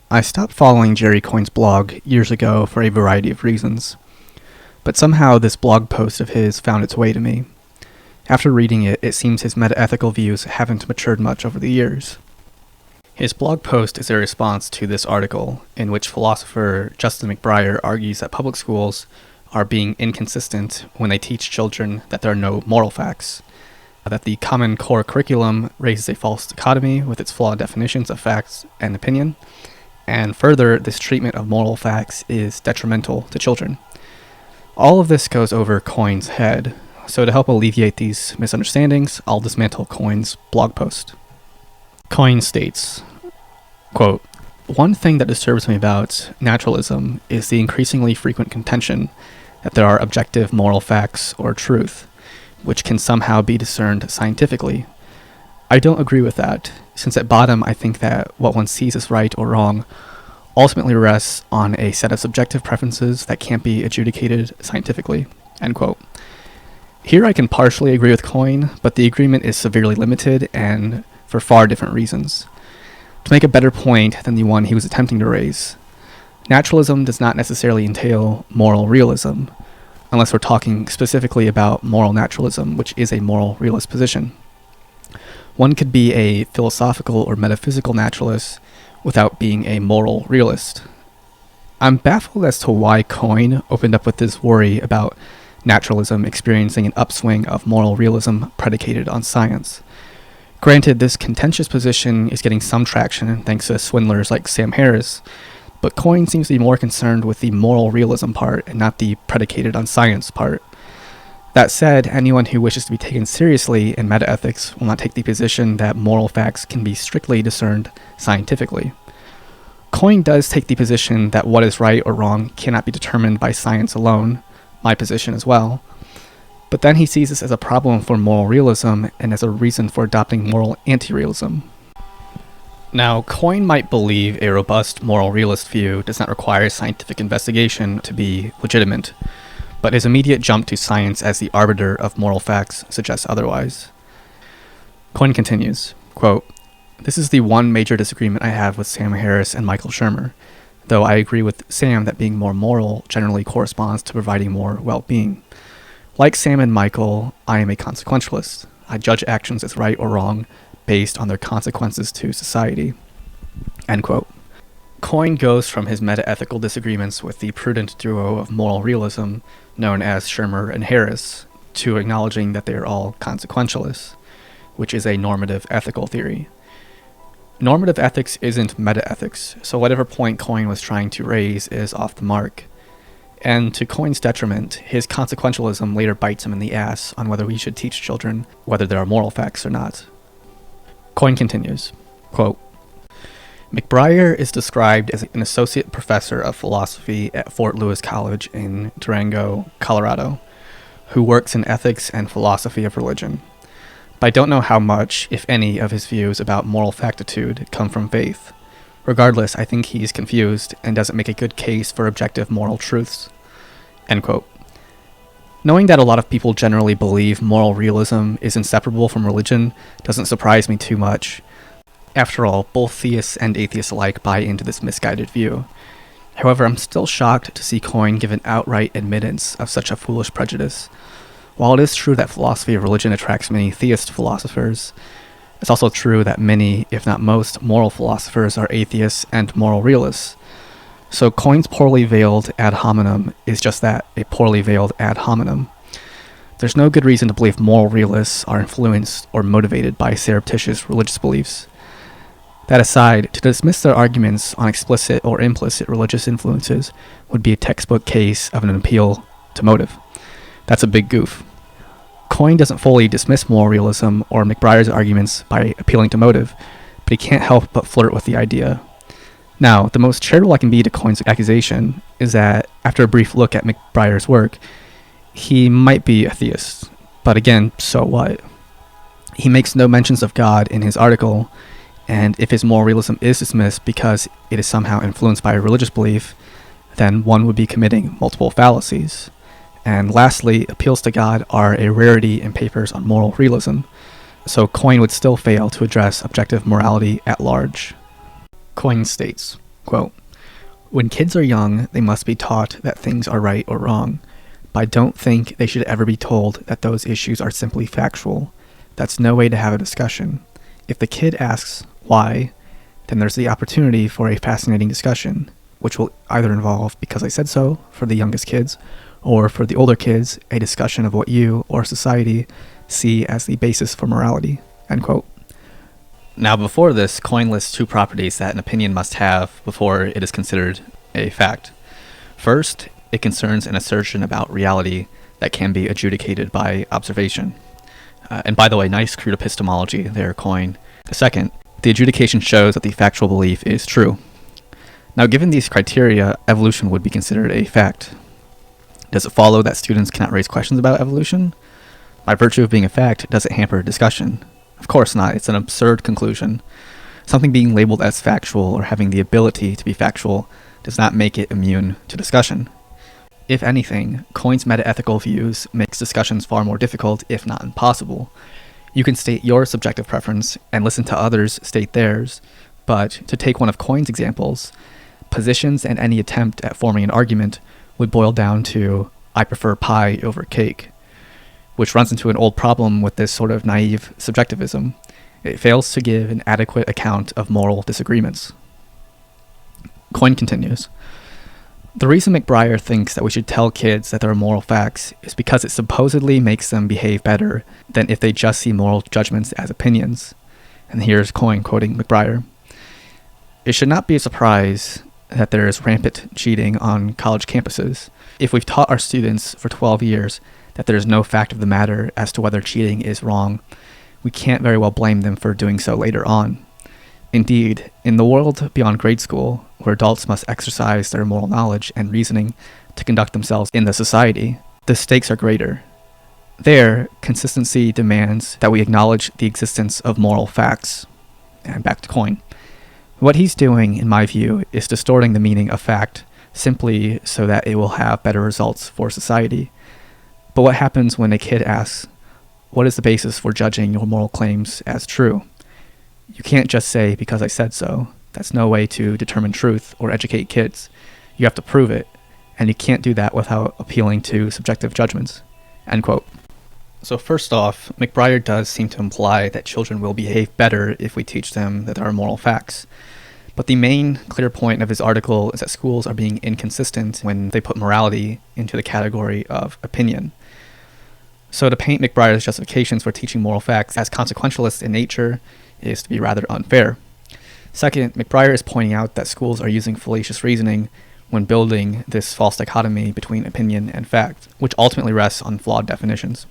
I stopped following Jerry Coyne's blog years ago for a variety of reasons, but somehow this blog post of his found its way to me. After reading it, it seems his metaethical views haven't matured much over the years. His blog post is a response to this article, in which philosopher Justin McBriar argues that public schools are being inconsistent when they teach children that there are no moral facts, that the Common Core curriculum raises a false dichotomy with its flawed definitions of facts and opinion, and further, this treatment of moral facts is detrimental to children. All of this goes over Coyne's head, so to help alleviate these misunderstandings, I'll dismantle Coyne's blog post. Coyne states, quote, "One thing that disturbs me about naturalism is the increasingly frequent contention that there are objective moral facts or truth, which can somehow be discerned scientifically. I don't agree with that, since at bottom I think that what one sees as right or wrong ultimately rests on a set of subjective preferences that can't be adjudicated scientifically." End quote. Here I can partially agree with Coyne, but the agreement is severely limited and for far different reasons. To make a better point than the one he was attempting to raise, naturalism does not necessarily entail moral realism, unless we're talking specifically about moral naturalism, which is a moral realist position. One could be a philosophical or metaphysical naturalist without being a moral realist. I'm baffled as to why Coyne opened up with this worry about naturalism experiencing an upswing of moral realism predicated on science. Granted, this contentious position is getting some traction thanks to swindlers like Sam Harris, but Coyne seems to be more concerned with the moral realism part and not the predicated on science part. That said, anyone who wishes to be taken seriously in metaethics will not take the position that moral facts can be strictly discerned scientifically. Coyne does take the position that what is right or wrong cannot be determined by science alone, my position as well, but then he sees this as a problem for moral realism and as a reason for adopting moral anti-realism. Now, Coyne might believe a robust moral realist view does not require scientific investigation to be legitimate, but his immediate jump to science as the arbiter of moral facts suggests otherwise. Coyne continues, quote, "This is the one major disagreement I have with Sam Harris and Michael Shermer, though I agree with Sam that being more moral generally corresponds to providing more well-being. Like Sam and Michael, I am a consequentialist. I judge actions as right or wrong based on their consequences to society." End quote. Coyne goes from his metaethical disagreements with the prudent duo of moral realism, known as Shermer and Harris, to acknowledging that they are all consequentialists, which is a normative ethical theory. Normative ethics isn't metaethics, so whatever point Coyne was trying to raise is off the mark. And to Coyne's detriment, his consequentialism later bites him in the ass on whether we should teach children whether there are moral facts or not. Coyne continues, quote, "McBriar is described as an associate professor of philosophy at Fort Lewis College in Durango, Colorado, who works in ethics and philosophy of religion. But I don't know how much, if any, of his views about moral factitude come from faith. Regardless, I think he's confused and doesn't make a good case for objective moral truths." End quote. Knowing that a lot of people generally believe moral realism is inseparable from religion doesn't surprise me too much. After all, both theists and atheists alike buy into this misguided view. However, I'm still shocked to see Coyne give an outright admittance of such a foolish prejudice. While it is true that philosophy of religion attracts many theist philosophers, it's also true that many, if not most, moral philosophers are atheists and moral realists. So Coyne's poorly veiled ad hominem is just that, a poorly veiled ad hominem. There's no good reason to believe moral realists are influenced or motivated by surreptitious religious beliefs. That aside, to dismiss their arguments on explicit or implicit religious influences would be a textbook case of an appeal to motive. That's a big goof. Coyne doesn't fully dismiss moral realism or McBriar's arguments by appealing to motive, but he can't help but flirt with the idea. Now, the most charitable I can be to Coyne's accusation is that, after a brief look at McBriar's work, he might be a theist, but again, so what? He makes no mentions of God in his article, and if his moral realism is dismissed because it is somehow influenced by a religious belief, then one would be committing multiple fallacies. And lastly, appeals to God are a rarity in papers on moral realism, so Coyne would still fail to address objective morality at large. Coyne states, Quote, "When kids are young, they must be taught that things are right or wrong, but I don't think they should ever be told that those issues are simply factual. That's no way to have a discussion. If the kid asks why, then there's the opportunity for a fascinating discussion, which will either involve because I said so for the youngest kids, or for the older kids, a discussion of what you or society see as the basis for morality." End quote. Now, before this, Coyne lists two properties that an opinion must have before it is considered a fact. First, it concerns an assertion about reality that can be adjudicated by observation. And by the way, nice crude epistemology there, Coyne. Second, the adjudication shows that the factual belief is true. Now, given these criteria, evolution would be considered a fact. Does it follow that students cannot raise questions about evolution? By virtue of being a fact, does it hamper discussion? Of course not. It's an absurd conclusion. Something being labeled as factual or having the ability to be factual does not make it immune to discussion. If anything, Coyne's metaethical views makes discussions far more difficult, if not impossible. You can state your subjective preference and listen to others state theirs, but to take one of Coyne's examples, positions and any attempt at forming an argument would boil down to, "I prefer pie over cake," which runs into an old problem with this sort of naive subjectivism. It fails to give an adequate account of moral disagreements. Coyne continues, "The reason McBriar thinks that we should tell kids that there are moral facts is because it supposedly makes them behave better than if they just see moral judgments as opinions." And here's Coyne quoting McBriar. "It should not be a surprise that there is rampant cheating on college campuses. If we've taught our students for 12 years that there is no fact of the matter as to whether cheating is wrong, we can't very well blame them for doing so later on. Indeed, in the world beyond grade school, where adults must exercise their moral knowledge and reasoning to conduct themselves in the society, the stakes are greater. There, consistency demands that we acknowledge the existence of moral facts." And back to Coyne. "What he's doing, in my view, is distorting the meaning of fact simply so that it will have better results for society. But what happens when a kid asks, 'What is the basis for judging your moral claims as true?' You can't just say, 'Because I said so.' That's no way to determine truth or educate kids. You have to prove it, and you can't do that without appealing to subjective judgments." End quote. So first off, McBriar does seem to imply that children will behave better if we teach them that there are moral facts. But the main clear point of his article is that schools are being inconsistent when they put morality into the category of opinion. So to paint McBriar's justifications for teaching moral facts as consequentialist in nature is to be rather unfair. Second, McBriar is pointing out that schools are using fallacious reasoning when building this false dichotomy between opinion and fact, which ultimately rests on flawed definitions.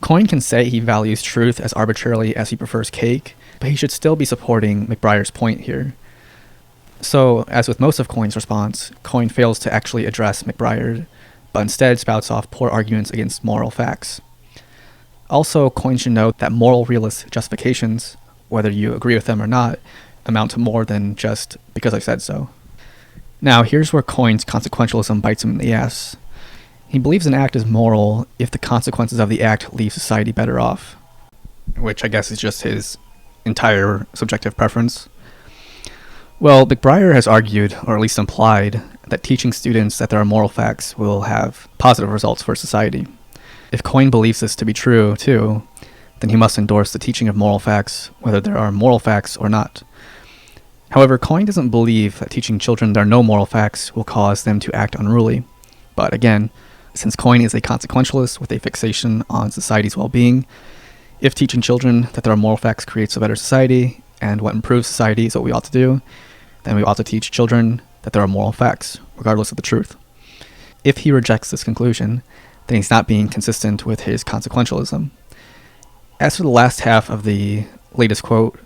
Coyne can say he values truth as arbitrarily as he prefers cake, but he should still be supporting McBriar's point here. So, as with most of Coyne's response, Coyne fails to actually address McBriar, but instead spouts off poor arguments against moral facts. Also, Coyne should note that moral realist justifications, whether you agree with them or not, amount to more than just "because I said so." Now, here's where Coyne's consequentialism bites him in the ass. He believes an act is moral if the consequences of the act leave society better off, which I guess is just his entire subjective preference. Well, McBriar has argued, or at least implied, that teaching students that there are moral facts will have positive results for society. If Coyne believes this to be true, too, then he must endorse the teaching of moral facts, whether there are moral facts or not. However, Coyne doesn't believe that teaching children there are no moral facts will cause them to act unruly. But again, since Coyne is a consequentialist with a fixation on society's well-being, if teaching children that there are moral facts creates a better society, and what improves society is what we ought to do, then we ought to teach children that there are moral facts, regardless of the truth. If he rejects this conclusion, then he's not being consistent with his consequentialism. As for the last half of the latest quote,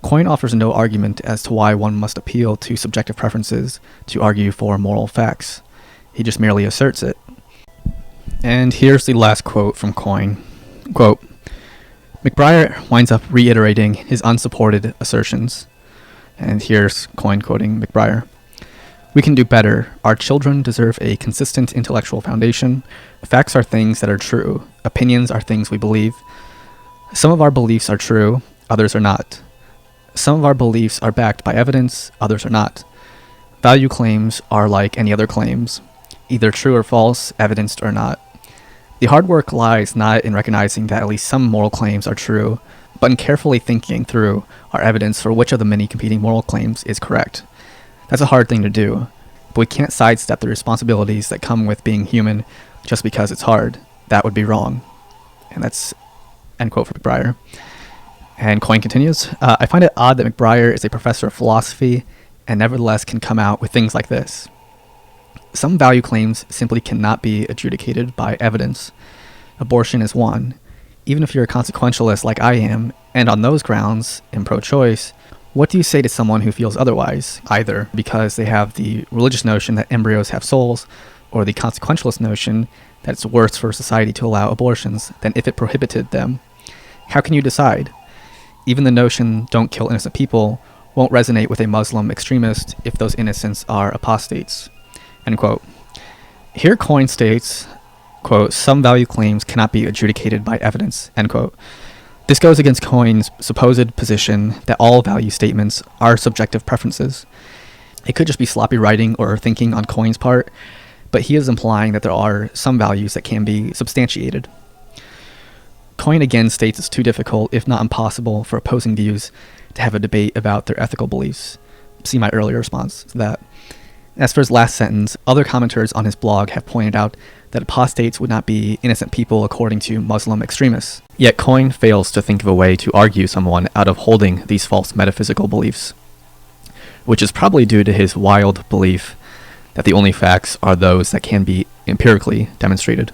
Coyne offers no argument as to why one must appeal to subjective preferences to argue for moral facts. He just merely asserts it. And here's the last quote from Coyne. Quote, McBriar winds up reiterating his unsupported assertions. And here's Coyne quoting McBriar. We can do better. Our children deserve a consistent intellectual foundation. Facts are things that are true. Opinions are things we believe. Some of our beliefs are true, others are not. Some of our beliefs are backed by evidence, others are not. Value claims are like any other claims, either true or false, evidenced or not. The hard work lies not in recognizing that at least some moral claims are true, but in carefully thinking through our evidence for which of the many competing moral claims is correct. That's a hard thing to do, but we can't sidestep the responsibilities that come with being human just because it's hard. That would be wrong. And that's end quote from McBriar. And Coyne continues, I find it odd that McBriar is a professor of philosophy and nevertheless can come out with things like this. Some value claims simply cannot be adjudicated by evidence. Abortion is one. Even if you're a consequentialist like I am, and on those grounds, in pro-choice, what do you say to someone who feels otherwise, either because they have the religious notion that embryos have souls, or the consequentialist notion that it's worse for society to allow abortions than if it prohibited them? How can you decide? Even the notion, don't kill innocent people, won't resonate with a Muslim extremist if those innocents are apostates. End quote. Here Coyne states, quote, some value claims cannot be adjudicated by evidence, end quote. This goes against Coyne's supposed position that all value statements are subjective preferences. It could just be sloppy writing or thinking on Coyne's part, but he is implying that there are some values that can be substantiated. Coyne again states it's too difficult, if not impossible, for opposing views to have a debate about their ethical beliefs. See my earlier response to that. As for his last sentence, other commenters on his blog have pointed out that apostates would not be innocent people according to Muslim extremists. Yet Coyne fails to think of a way to argue someone out of holding these false metaphysical beliefs, which is probably due to his wild belief that the only facts are those that can be empirically demonstrated.